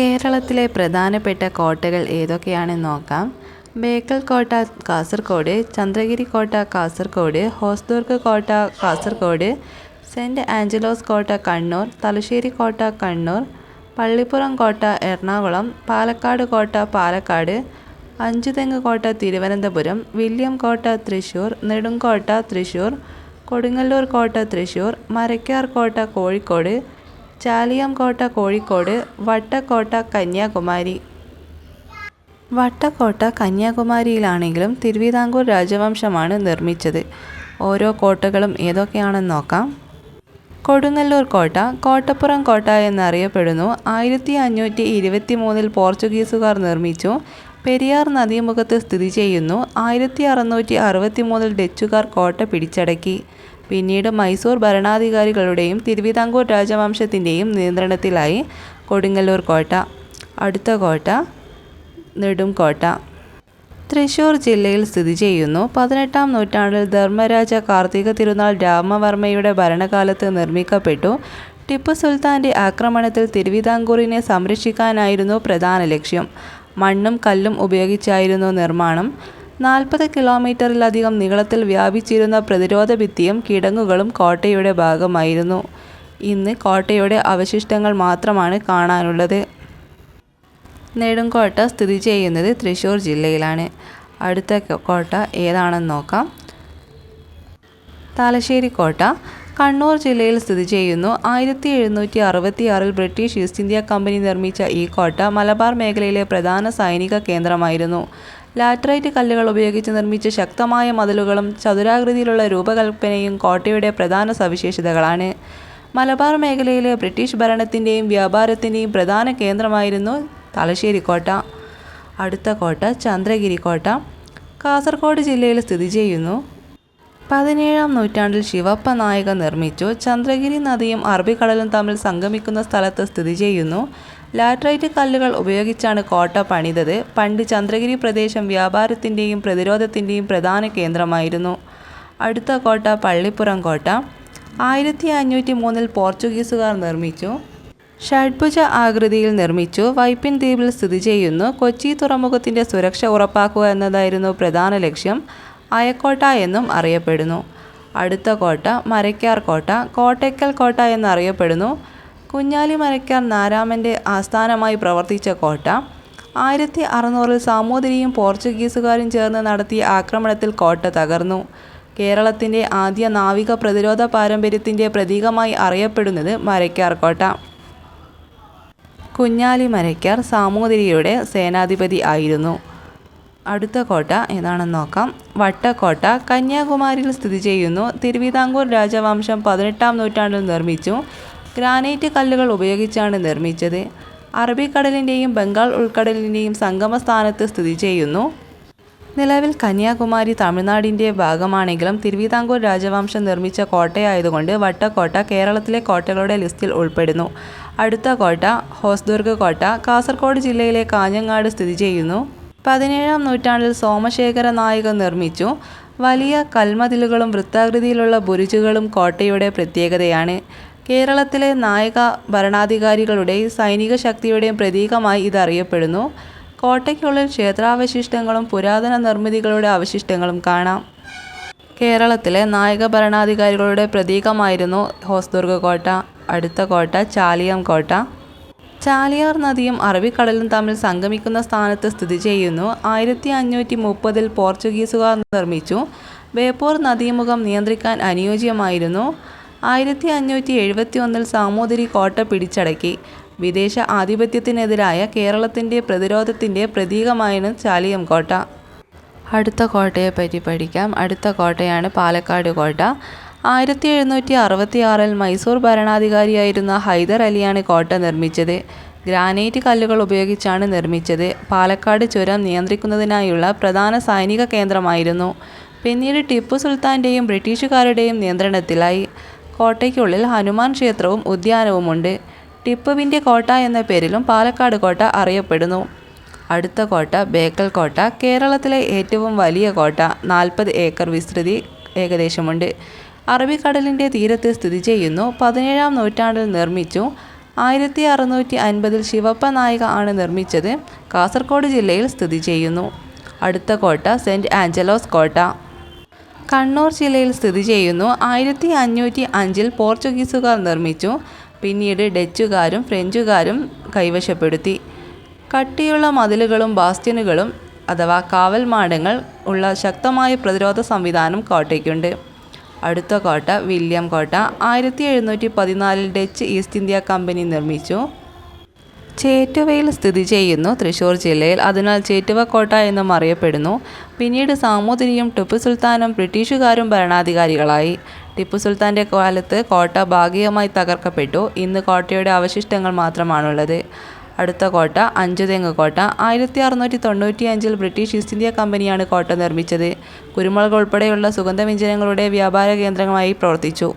കേരളത്തിലെ പ്രധാനപ്പെട്ട കോട്ടകൾ ഏതൊക്കെയാണെന്ന് നോക്കാം. ബേക്കൽ കോട്ട കാസർഗോഡ്, ചന്ദ്രഗിരി കോട്ട കാസർഗോഡ്, ഹോസ്ദുർഗ് കോട്ട കാസർഗോഡ്, സെൻറ്റ് ആഞ്ചലോസ് കോട്ട കണ്ണൂർ, തലശ്ശേരി കോട്ട കണ്ണൂർ, പള്ളിപ്പുറം കോട്ട എറണാകുളം, പാലക്കാട് കോട്ട പാലക്കാട്, അഞ്ചുതെങ്ങ് കോട്ട തിരുവനന്തപുരം, വില്യം കോട്ട തൃശ്ശൂർ, നെടുങ്കോട്ട തൃശ്ശൂർ, കൊടുങ്ങല്ലൂർ കോട്ട തൃശ്ശൂർ, മരക്കാർ കോട്ട കോഴിക്കോട്, ചാലിയം കോട്ട കോഴിക്കോട്, വട്ടക്കോട്ട കന്യാകുമാരി. വട്ടക്കോട്ട കന്യാകുമാരിയിലാണെങ്കിലും തിരുവിതാംകൂർ രാജവംശമാണ് നിർമ്മിച്ചത്. ഓരോ കോട്ടകളും ഏതൊക്കെയാണെന്ന് നോക്കാം. കൊടുങ്ങല്ലൂർ കോട്ട കോട്ടപ്പുറം കോട്ട എന്നറിയപ്പെടുന്നു. 1523 പോർച്ചുഗീസുകാർ നിർമ്മിച്ചു. പെരിയാർ നദീമുഖത്ത് സ്ഥിതി ചെയ്യുന്നു. 1663 ഡച്ചുകാർ കോട്ട പിടിച്ചടക്കി. പിന്നീട് മൈസൂർ ഭരണാധികാരികളുടെയും തിരുവിതാംകൂർ രാജവംശത്തിൻ്റെയും നിയന്ത്രണത്തിലായി കൊടുങ്ങല്ലൂർ കോട്ട. അടുത്ത കോട്ട നെടുംകോട്ട തൃശ്ശൂർ ജില്ലയിൽ സ്ഥിതി ചെയ്യുന്നു. 18-ാം നൂറ്റാണ്ടിൽ ധർമ്മരാജ കാർത്തിക തിരുനാൾ രാമവർമ്മയുടെ ഭരണകാലത്ത് നിർമ്മിക്കപ്പെട്ടു. ടിപ്പു സുൽത്താൻ്റെ ആക്രമണത്തിൽ തിരുവിതാംകൂറിനെ സംരക്ഷിക്കാനായിരുന്നു പ്രധാന ലക്ഷ്യം. മണ്ണും കല്ലും ഉപയോഗിച്ചായിരുന്നു നിർമ്മാണം. 40 കിലോമീറ്ററിലധികം നീളത്തിൽ വ്യാപിച്ചിരുന്ന പ്രതിരോധ ഭിത്തിയും കിടങ്ങുകളും കോട്ടയുടെ ഭാഗമായിരുന്നു. ഇന്ന് കോട്ടയുടെ അവശിഷ്ടങ്ങൾ മാത്രമാണ് കാണാനുള്ളത്. നെടുങ്കോട്ട സ്ഥിതി ചെയ്യുന്നത് തൃശ്ശൂർ ജില്ലയിലാണ്. അടുത്ത കോട്ട ഏതാണെന്ന് നോക്കാം. തലശ്ശേരി കോട്ട കണ്ണൂർ ജില്ലയിൽ സ്ഥിതി ചെയ്യുന്നു. 1766 ബ്രിട്ടീഷ് ഈസ്റ്റ് ഇന്ത്യ കമ്പനി നിർമ്മിച്ച ഈ കോട്ട മലബാർ മേഖലയിലെ പ്രധാന സൈനിക കേന്ദ്രമായിരുന്നു. ലാറ്ററൈറ്റ് കല്ലുകൾ ഉപയോഗിച്ച് നിർമ്മിച്ച ശക്തമായ മതിലുകളും ചതുരാകൃതിയിലുള്ള രൂപകൽപ്പനയും കോട്ടയുടെ പ്രധാന സവിശേഷതകളാണ്. മലബാർ മേഖലയിലെ ബ്രിട്ടീഷ് ഭരണത്തിൻ്റെയും വ്യാപാരത്തിൻ്റെയും പ്രധാന കേന്ദ്രമായിരുന്നു തലശ്ശേരി കോട്ട. അടുത്ത കോട്ട ചന്ദ്രഗിരി കോട്ട കാസർഗോഡ് ജില്ലയിൽ സ്ഥിതി ചെയ്യുന്നു. 17-ാം നൂറ്റാണ്ടിൽ ശിവപ്പ നായക നിർമ്മിച്ചു. ചന്ദ്രഗിരി നദിയും അറബിക്കടലും തമ്മിൽ സംഗമിക്കുന്ന സ്ഥലത്ത് സ്ഥിതി ചെയ്യുന്നു. ലാറ്ററൈറ്റ് കല്ലുകൾ ഉപയോഗിച്ചാണ് കോട്ട പണിതത്. പണ്ട് ചന്ദ്രഗിരി പ്രദേശം വ്യാപാരത്തിൻ്റെയും പ്രതിരോധത്തിൻ്റെയും പ്രധാന കേന്ദ്രമായിരുന്നു. അടുത്ത കോട്ട പള്ളിപ്പുറം കോട്ട 1503 പോർച്ചുഗീസുകാർ നിർമ്മിച്ചു. ഷഡ്ഭുജ ആകൃതിയിൽ നിർമ്മിച്ചു. വൈപ്പിൻ ദ്വീപിൽ സ്ഥിതി ചെയ്യുന്നു. കൊച്ചി തുറമുഖത്തിൻ്റെ സുരക്ഷ ഉറപ്പാക്കുക എന്നതായിരുന്നു പ്രധാന ലക്ഷ്യം. അയക്കോട്ട എന്നും അറിയപ്പെടുന്നു. അടുത്ത കോട്ട മരക്കാർ കോട്ട കോട്ടയ്ക്കൽ കോട്ട എന്നറിയപ്പെടുന്നു. കുഞ്ഞാലി മരക്കാർ നാരാമൻ്റെ ആസ്ഥാനമായി പ്രവർത്തിച്ച കോട്ട. 1600 സാമൂതിരിയും പോർച്ചുഗീസുകാരും ചേർന്ന് നടത്തിയ ആക്രമണത്തിൽ കോട്ട തകർന്നു. കേരളത്തിൻ്റെ ആദ്യ നാവിക പ്രതിരോധ പാരമ്പര്യത്തിൻ്റെ പ്രതീകമായി അറിയപ്പെടുന്നത് മരക്കാർ കോട്ട. കുഞ്ഞാലി മരക്കാർ സാമൂതിരിയുടെ സേനാധിപതി ആയിരുന്നു. അടുത്ത കോട്ട ഏതാണെന്ന് നോക്കാം. വട്ടക്കോട്ട കന്യാകുമാരിയിൽ സ്ഥിതി ചെയ്യുന്നു. തിരുവിതാംകൂർ രാജവംശം 18-ാം നൂറ്റാണ്ടിൽ നിർമ്മിച്ചു. ഗ്രാനൈറ്റ് കല്ലുകൾ ഉപയോഗിച്ചാണ് നിർമ്മിച്ചത്. അറബിക്കടലിൻ്റെയും ബംഗാൾ ഉൾക്കടലിൻ്റെയും സംഗമസ്ഥാനത്ത് സ്ഥിതി ചെയ്യുന്നു. നിലവിൽ കന്യാകുമാരി തമിഴ്നാടിൻ്റെ ഭാഗമാണെങ്കിലും തിരുവിതാംകൂർ രാജവംശം നിർമ്മിച്ച കോട്ടയായതുകൊണ്ട് വട്ടക്കോട്ട കേരളത്തിലെ കോട്ടകളുടെ ലിസ്റ്റിൽ ഉൾപ്പെടുന്നു. അടുത്ത കോട്ട ഹോസ്ദുർഗ് കോട്ട കാസർഗോഡ് ജില്ലയിലെ കാഞ്ഞങ്ങാട് സ്ഥിതി ചെയ്യുന്നു. 17-ാം നൂറ്റാണ്ടിൽ സോമശേഖര നായക നിർമ്മിച്ചു. വലിയ കൽമതിലുകളും വൃത്താകൃതിയിലുള്ള ബുരുജുകളും കോട്ടയുടെ പ്രത്യേകതയാണ്. കേരളത്തിലെ നായക ഭരണാധികാരികളുടെയും സൈനിക ശക്തിയുടെയും പ്രതീകമായി ഇതറിയപ്പെടുന്നു. കോട്ടയ്ക്കുള്ളിൽ ക്ഷേത്രാവശിഷ്ടങ്ങളും പുരാതന നിർമ്മിതികളുടെ അവശിഷ്ടങ്ങളും കാണാം. കേരളത്തിലെ നായക ഭരണാധികാരികളുടെ പ്രതീകമായിരുന്നു ഹോസ്ദുർഗ് കോട്ട. അടുത്ത കോട്ട ചാലിയം കോട്ട ചാലിയാർ നദിയും അറബിക്കടലും തമ്മിൽ സംഗമിക്കുന്ന സ്ഥാനത്ത് സ്ഥിതി ചെയ്യുന്നു. 1530 പോർച്ചുഗീസുകാർ നിർമ്മിച്ചു. ബേപ്പൂർ നദീമുഖം നിയന്ത്രിക്കാൻ അനുയോജ്യമായിരുന്നു. 1571 സാമൂതിരി കോട്ട പിടിച്ചടക്കി. വിദേശ ആധിപത്യത്തിനെതിരായ കേരളത്തിൻ്റെ പ്രതിരോധത്തിൻ്റെ പ്രതീകമായിരുന്നു ചാലിയം കോട്ട. അടുത്ത കോട്ടയെ പറ്റി പഠിക്കാം. അടുത്ത കോട്ടയാണ് പാലക്കാട് കോട്ട. 1766 മൈസൂർ ഭരണാധികാരിയായിരുന്ന ഹൈദർ അലിയാണ് കോട്ട നിർമ്മിച്ചത്. ഗ്രാനൈറ്റ് കല്ലുകൾ ഉപയോഗിച്ചാണ് നിർമ്മിച്ചത്. പാലക്കാട് ചുരം നിയന്ത്രിക്കുന്നതിനായുള്ള പ്രധാന സൈനിക കേന്ദ്രമായിരുന്നു. പിന്നീട് ടിപ്പു സുൽത്താൻ്റെയും ബ്രിട്ടീഷുകാരുടെയും നിയന്ത്രണത്തിലായി. കോട്ടയ്ക്കുള്ളിൽ ഹനുമാൻ ക്ഷേത്രവും ഉദ്യാനവുമുണ്ട്. ടിപ്പുവിൻ്റെ കോട്ട എന്ന പേരിലും പാലക്കാട് കോട്ട അറിയപ്പെടുന്നു. അടുത്ത കോട്ട ബേക്കൽ കോട്ട കേരളത്തിലെ ഏറ്റവും വലിയ കോട്ട. 40 ഏക്കർ വിസ്തൃതി ഏകദേശമുണ്ട്. അറബിക്കടലിൻ്റെ തീരത്ത് സ്ഥിതി ചെയ്യുന്നു. 17-ാം നൂറ്റാണ്ടിൽ നിർമ്മിച്ചു. 1650 ശിവപ്പ നായിക ആണ് നിർമ്മിച്ചത്. കാസർഗോഡ് ജില്ലയിൽ സ്ഥിതി ചെയ്യുന്നു. അടുത്ത കോട്ട സെന്റ് ആഞ്ചലോസ് കോട്ട. കണ്ണൂർ ജില്ലയിൽ സ്ഥിതി ചെയ്യുന്നു. 1505 പോർച്ചുഗീസുകാർ നിർമ്മിച്ചു. പിന്നീട് ഡച്ചുകാരും ഫ്രഞ്ചുകാരും കൈവശപ്പെടുത്തി. കട്ടിയുള്ള മതിലുകളും ബാസ്റ്റ്യനുകളും അഥവാ കാവൽ മാടങ്ങൾ ഉള്ള ശക്തമായ പ്രതിരോധ സംവിധാനം കോട്ടയ്ക്കുണ്ട്. അടുത്ത കോട്ട വില്യം കോട്ട. 1714 ഡച്ച് ഈസ്റ്റ് ഇന്ത്യ കമ്പനി നിർമ്മിച്ചു. ചേറ്റുവയിൽ സ്ഥിതി ചെയ്യുന്നു. തൃശ്ശൂർ ജില്ലയിൽ. അതിനാൽ ചേറ്റുവ കോട്ട എന്നും അറിയപ്പെടുന്നു. പിന്നീട് സാമൂതിരിയും ടിപ്പു സുൽത്താനും ബ്രിട്ടീഷുകാരും ഭരണാധികാരികളായി. ടിപ്പു സുൽത്താൻ്റെ കാലത്ത് കോട്ട ഭാഗികമായി തകർക്കപ്പെട്ടു. ഇന്ന് കോട്ടയുടെ അവശിഷ്ടങ്ങൾ മാത്രമാണുള്ളത്. അടുത്ത കോട്ട അഞ്ചുതെങ്ങ് കോട്ട. 1695 ബ്രിട്ടീഷ് ഈസ്റ്റ് ഇന്ത്യ കമ്പനിയാണ് കോട്ട നിർമ്മിച്ചത്. കുരുമുളക് ഉൾപ്പെടെയുള്ള സുഗന്ധവ്യഞ്ജനങ്ങളുടെ വ്യാപാര കേന്ദ്രമായി പ്രവർത്തിച്ചു.